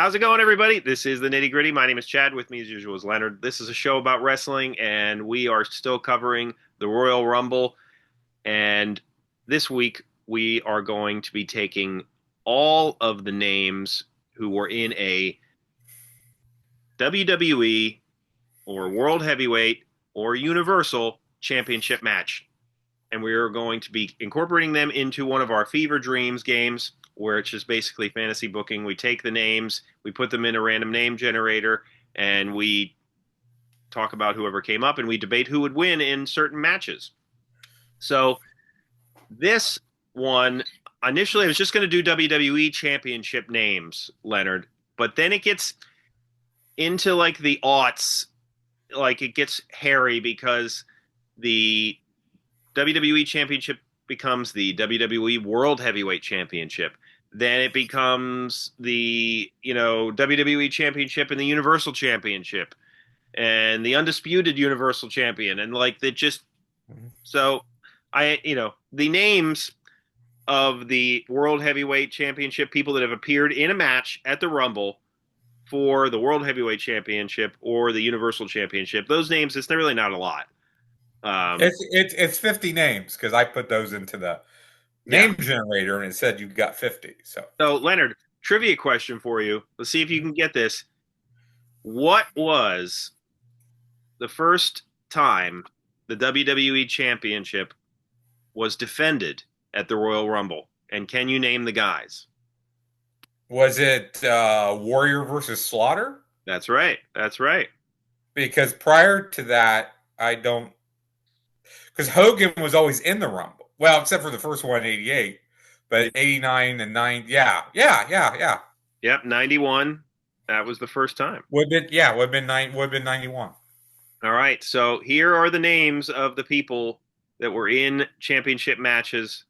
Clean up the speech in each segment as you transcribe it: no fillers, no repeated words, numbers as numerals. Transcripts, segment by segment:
How's it going, everybody? This is the Nitty Gritty. My name is Chad. With me, as usual, is Leonard. This is a show about wrestling, and we are still covering the Royal Rumble. And this week, we are going to be taking all of the names who were in a WWE or World Heavyweight or Universal Championship match. And we are going to be incorporating them into one of our Fever Dreams games, where it's just basically fantasy booking. We take the names, we put them in a random name generator, and we talk about whoever came up, and we debate who would win in certain matches. So this one, initially I was just going to do WWE Championship names, Leonard, but then it gets into like the aughts, like it gets hairy because the WWE Championship becomes the WWE World Heavyweight Championship. Then it becomes the, WWE Championship and the Universal Championship and the Undisputed Universal Champion. And like that just, so the names of the World Heavyweight Championship, people that have appeared in a match at the Rumble for the World Heavyweight Championship or the Universal Championship, those names, it's really not a lot. It's 50 names because I put those into the name generator and it said you got 50. So Leonard, trivia question for you. Let's see if you can get this. What was the first time the WWE Championship was defended at the Royal Rumble? And can you name the guys? Was it Warrior versus Slaughter? That's right. That's right. Because prior to that, I don't. Because Hogan was always in the Rumble. Well, except for the first one in 88. But 89 and 9. Yeah. Yep, 91. That was the first time. Would have been 91. All right. So here are the names of the people that were in championship matches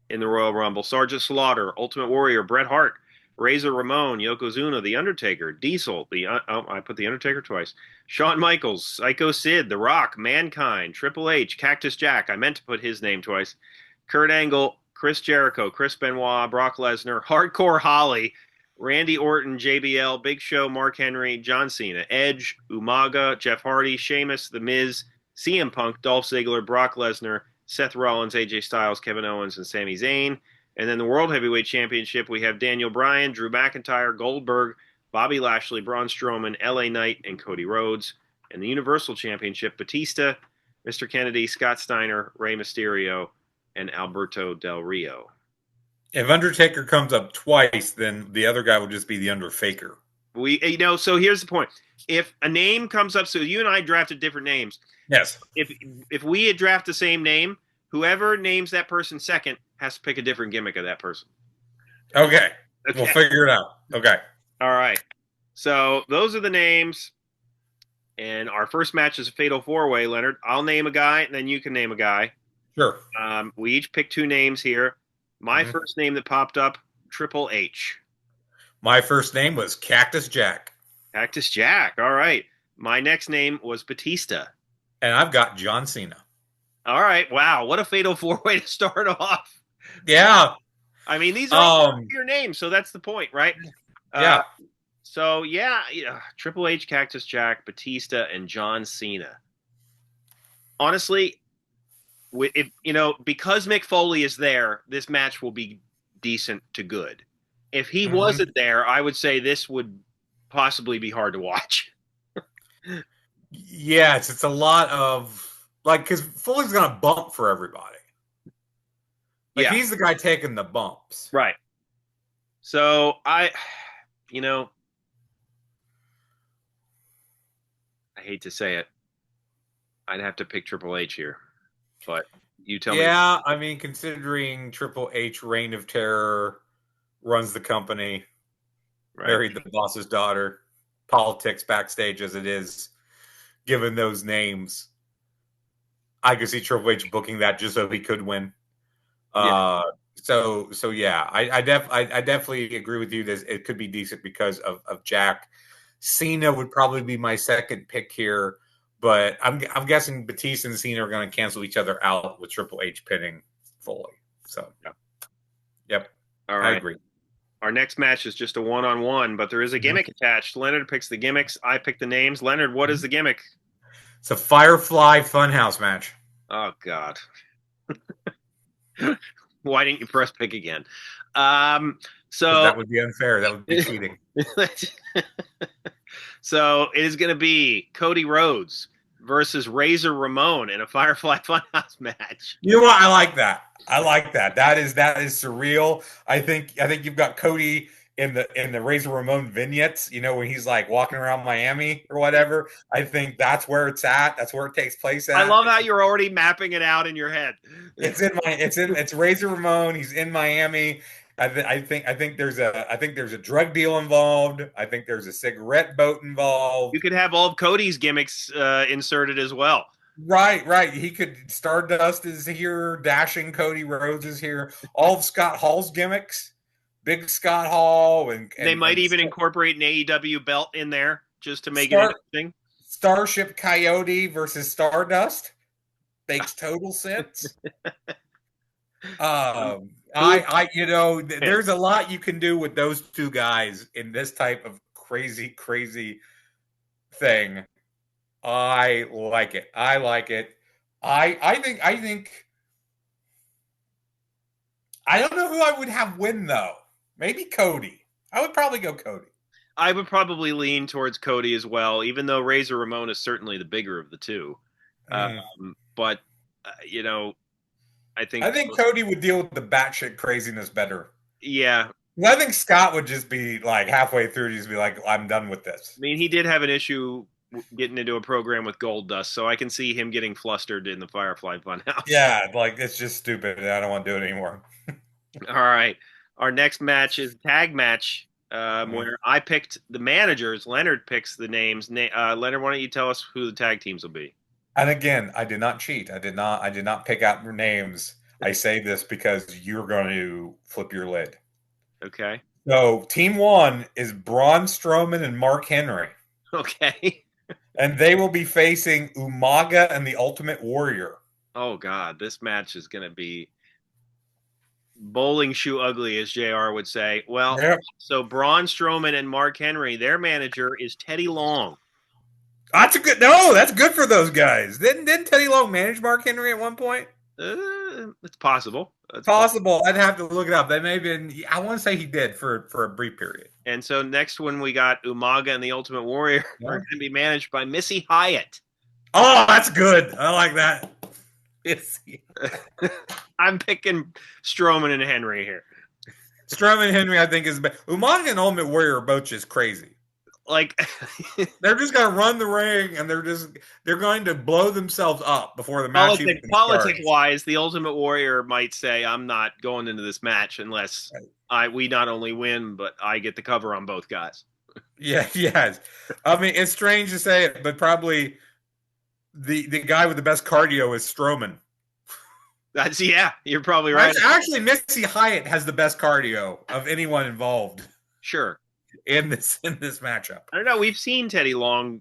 in the Royal Rumble. Sergeant Slaughter, Ultimate Warrior, Bret Hart, Razor Ramon, Yokozuna, The Undertaker, Diesel, I put The Undertaker twice, Shawn Michaels, Psycho Sid, The Rock, Mankind, Triple H, Cactus Jack, I meant to put his name twice, Kurt Angle, Chris Jericho, Chris Benoit, Brock Lesnar, Hardcore Holly, Randy Orton, JBL, Big Show, Mark Henry, John Cena, Edge, Umaga, Jeff Hardy, Sheamus, The Miz, CM Punk, Dolph Ziggler, Brock Lesnar, Seth Rollins, AJ Styles, Kevin Owens, and Sami Zayn. And then the World Heavyweight Championship, we have Daniel Bryan, Drew McIntyre, Goldberg, Bobby Lashley, Braun Strowman, LA Knight, and Cody Rhodes. And the Universal Championship, Batista, Mr. Kennedy, Scott Steiner, Rey Mysterio, and Alberto Del Rio. If Undertaker comes up twice, then the other guy will just be the Underfaker. So here's the point. If a name comes up, so you and I drafted different names. Yes. If we had drafted the same name, whoever names that person second has to pick a different gimmick of that person. Okay. We'll figure it out. Okay. All right. So those are the names. And our first match is a fatal four-way, Leonard. I'll name a guy, and then you can name a guy. Sure. We each pick two names here. My first name that popped up, Triple H. My first name was Cactus Jack. Cactus Jack. All right. My next name was Batista. And I've got John Cena. All right. Wow. What a fatal four-way to start off. Yeah. I mean, these are all your names, so that's the point, right? Yeah. Triple H, Cactus Jack, Batista, and John Cena. Honestly, because Mick Foley is there, this match will be decent to good. If he wasn't there, I would say this would possibly be hard to watch. Yes, it's a lot of because Foley's going to bump for everybody. He's the guy taking the bumps. Right. So I hate to say it. I'd have to pick Triple H here. But you tell me. Yeah, I mean, considering Triple H, Reign of Terror, runs the company, married the boss's daughter, politics backstage as it is, given those names, I could see Triple H booking that just so he could win. I definitely agree with you that it could be decent because of Jack. Cena would probably be my second pick here, but I'm guessing Batista and Cena are going to cancel each other out with Triple H pinning Foley. So, yep. All right. I agree. Our next match is just a one-on-one, but there is a gimmick attached. Leonard picks the gimmicks. I pick the names. Leonard, what is the gimmick? It's a Firefly Funhouse match. Oh, God. Why didn't you press pick again? So that would be unfair. That would be cheating. So it is going to be Cody Rhodes versus Razor Ramon in a Firefly Funhouse match. You know what? I like that. That is surreal. I think you've got Cody in the Razor Ramon vignettes, when he's like walking around Miami or whatever. I think that's where it's at. That's where it takes place at. I love how you're already mapping it out in your head. It's Razor Ramon. He's in Miami. I think there's a drug deal involved. I think there's a cigarette boat involved. You could have all of Cody's gimmicks inserted as well. Right. He could. Stardust is here. Dashing Cody Rhodes is here. All of Scott Hall's gimmicks. Big Scott Hall, and they might even incorporate an AEW belt in there just to make it interesting. Starship Coyote versus Stardust makes total sense. There's a lot you can do with those two guys in this type of crazy thing. I like it. I think I don't know who I would have win though. Maybe Cody. I would probably go Cody. I would probably lean towards Cody as well, even though Razor Ramon is certainly the bigger of the two. But I think Cody would deal with the batshit craziness better. Yeah. I think Scott would just be like halfway through, just be like, I'm done with this. I mean, he did have an issue getting into a program with Goldust, so I can see him getting flustered in the Firefly Funhouse. Yeah, like it's just stupid, and I don't want to do it anymore. All right. Our next match is a tag match where I picked the managers. Leonard picks the names. Leonard, why don't you tell us who the tag teams will be? And again, I did not cheat. I did not pick out their names. I say this because you're going to flip your lid. Okay. So team 1 is Braun Strowman and Mark Henry. Okay. And they will be facing Umaga and the Ultimate Warrior. Oh, God. This match is going to be bowling shoe ugly, as JR would say. Well, So Braun Strowman and Mark Henry, their manager is Teddy Long. That's good for those guys. Didn't Teddy Long manage Mark Henry at one point? It's possible. It's possible. I'd have to look it up. That may have been. I want to say he did for a brief period. And so next one we got Umaga and the Ultimate Warrior are going to be managed by Missy Hyatt. Oh, that's good. I like that. I'm picking Strowman and Henry here. Strowman and Henry, I think, is Umaga and Ultimate Warrior are both just crazy. Like they're just going to run the ring, and they're going to blow themselves up before the match. Politics-wise, the Ultimate Warrior might say, "I'm not going into this match unless we not only win, but I get the cover on both guys." Yeah, yes. I mean, it's strange to say it, but probably the guy with the best cardio is Strowman. You're probably right. Actually, Missy Hyatt has the best cardio of anyone involved. Sure. In this matchup. I don't know. We've seen Teddy Long,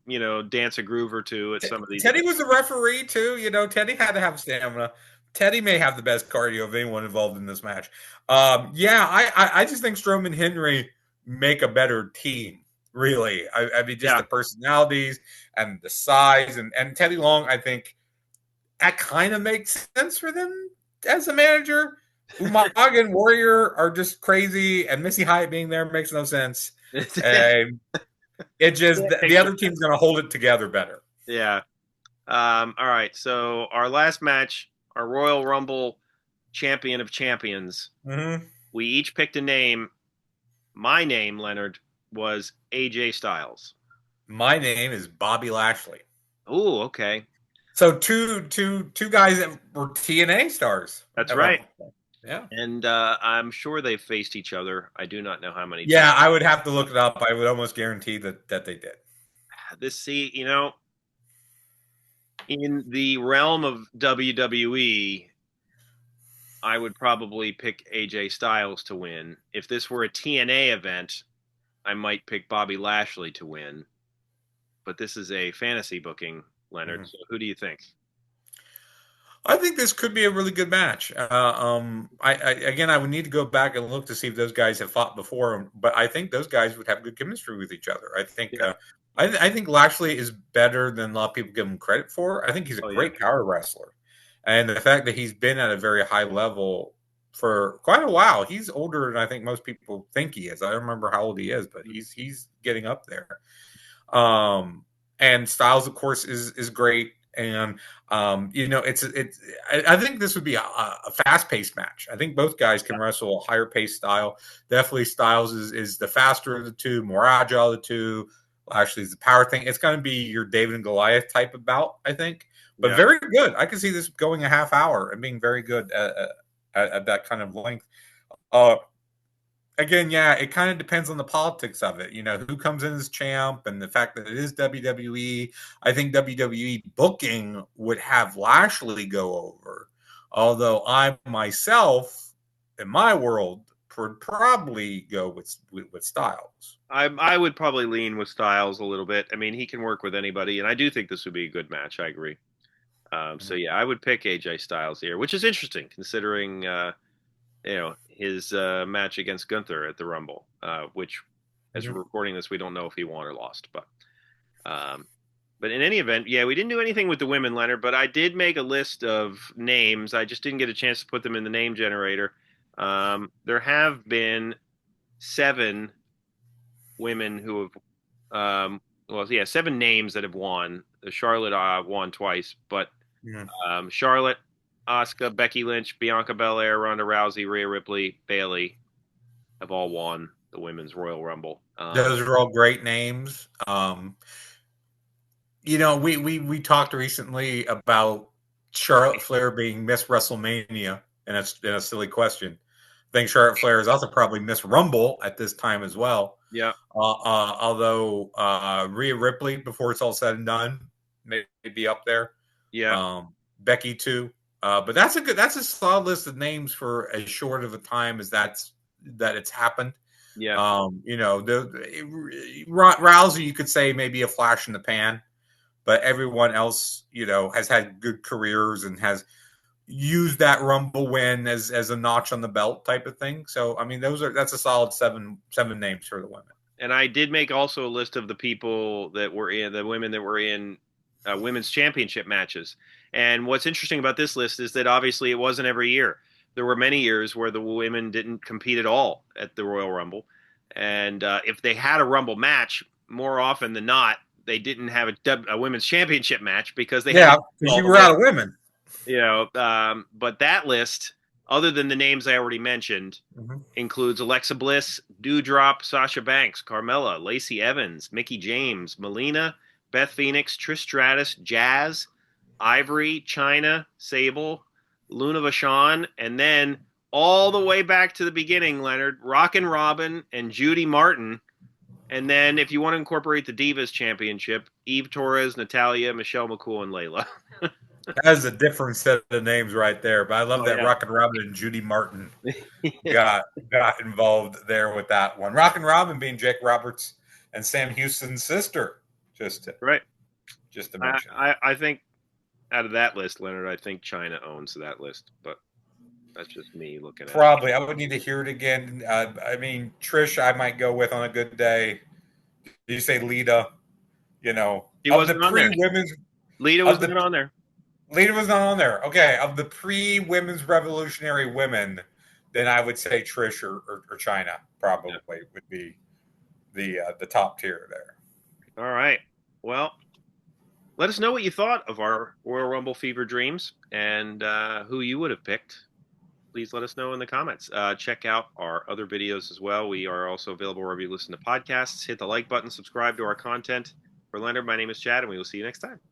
dance a groove or two at some of these. Teddy was a referee too. Teddy had to have stamina. Teddy may have the best cardio of anyone involved in this match. I just think Strowman and Henry make a better team. Really, I mean, just the personalities and the size, and Teddy Long. I think that kind of makes sense for them as a manager. Umaga and Warrior are just crazy, and Missy Hyatt being there makes no sense. And it just the other team's going to hold it together better. Yeah. All right. So our last match, our Royal Rumble Champion of Champions. Mm-hmm. We each picked a name. My name, Leonard, was AJ Styles. My name is Bobby Lashley. Oh, okay. So two guys that were TNA stars. That's right. Yeah. And I'm sure they've faced each other. I do not know how many. Yeah, I would have to look it up. I would almost guarantee that they did. In the realm of WWE, I would probably pick AJ Styles to win. If this were a TNA event, I might pick Bobby Lashley to win. But this is a fantasy booking, Leonard. Mm-hmm. So who do you think? I think this could be a really good match. I would need to go back and look to see if those guys have fought before, but I think those guys would have good chemistry with each other. I think, Yeah. I think Lashley is better than a lot of people give him credit for. I think he's a Oh, yeah. great power wrestler, and the fact that he's been at a very high level for quite a while. He's older than I think most people think he is. I don't remember how old he is, but he's getting up there. And Styles, of course, is great. And I think this would be a fast paced match. I think both guys can wrestle a higher paced style. Definitely, Styles is the faster of the two, more agile of the two. Lashley's the power thing. It's going to be your David and Goliath type of bout, I think. But Yeah. very good. I can see this going a half hour and being very good at that kind of length. Uh, Again, yeah, it kind of depends on the politics of it. Who comes in as champ and the fact that it is WWE. I think WWE booking would have Lashley go over. Although I myself, in my world, would probably go with Styles. I would probably lean with Styles a little bit. I mean, he can work with anybody, and I do think this would be a good match. I agree. So yeah, I would pick AJ Styles here, which is interesting considering his match against Gunther at the Rumble, which, as we're recording this, we don't know if he won or lost. But in any event, yeah, we didn't do anything with the women, Leonard. But I did make a list of names. I just didn't get a chance to put them in the name generator. There have been 7 women who have, 7 names that have won. Charlotte won twice, but Charlotte, Asuka, Becky Lynch, Bianca Belair, Ronda Rousey, Rhea Ripley, Bayley have all won the Women's Royal Rumble. Those are all great names. We talked recently about Charlotte Flair being Miss WrestleMania, and it's a silly question. I think Charlotte Flair is also probably Miss Rumble at this time as well. Yeah. Although Rhea Ripley, before it's all said and done, may be up there. Yeah. Becky too. But that's a solid list of names for as short of a time as that it's happened. Yeah. Rousey, you could say maybe a flash in the pan, but everyone else, has had good careers and has used that Rumble win as a notch on the belt type of thing. So, I mean, that's a solid seven names for the women. And I did make also a list of the people that were in the women that were in women's championship matches. And what's interesting about this list is that obviously it wasn't every year. There were many years where the women didn't compete at all at the Royal Rumble. And if they had a Rumble match, more often than not, they didn't have a women's championship match because they because you were out of women. But that list, other than the names I already mentioned, includes Alexa Bliss, Doudrop, Sasha Banks, Carmella, Lacey Evans, Mickie James, Melina, Beth Phoenix, Trish Stratus, Jazz, Ivory, Chyna, Sable, Luna Vachon, and then all the way back to the beginning, Leonard, Rockin' Robin and Judy Martin. And then if you want to incorporate the Divas Championship, Eve Torres, Natalia, Michelle McCool, and Layla. That's a different set of names right there. But I love that Rockin' Robin and Judy Martin got involved there with that one. Rockin' Robin being Jake Roberts and Sam Houston's sister. Just to mention. I think out of that list, Leonard, I think Chyna owns that list, but that's just me looking at it. Probably. I would need to hear it again. I mean, Trish, I might go with on a good day. Did you say Lita? She wasn't on there. Lita was not on there. Lita was not on there. Okay. Of the pre-women's revolutionary women, then I would say Trish or Chyna probably would be the top tier there. All right. Well, let us know what you thought of our Royal Rumble Fever Dreams and who you would have picked. Please let us know in the comments. Check out our other videos as well. We are also available wherever you listen to podcasts. Hit the like button, subscribe to our content. For Leonard, my name is Chad, and we will see you next time.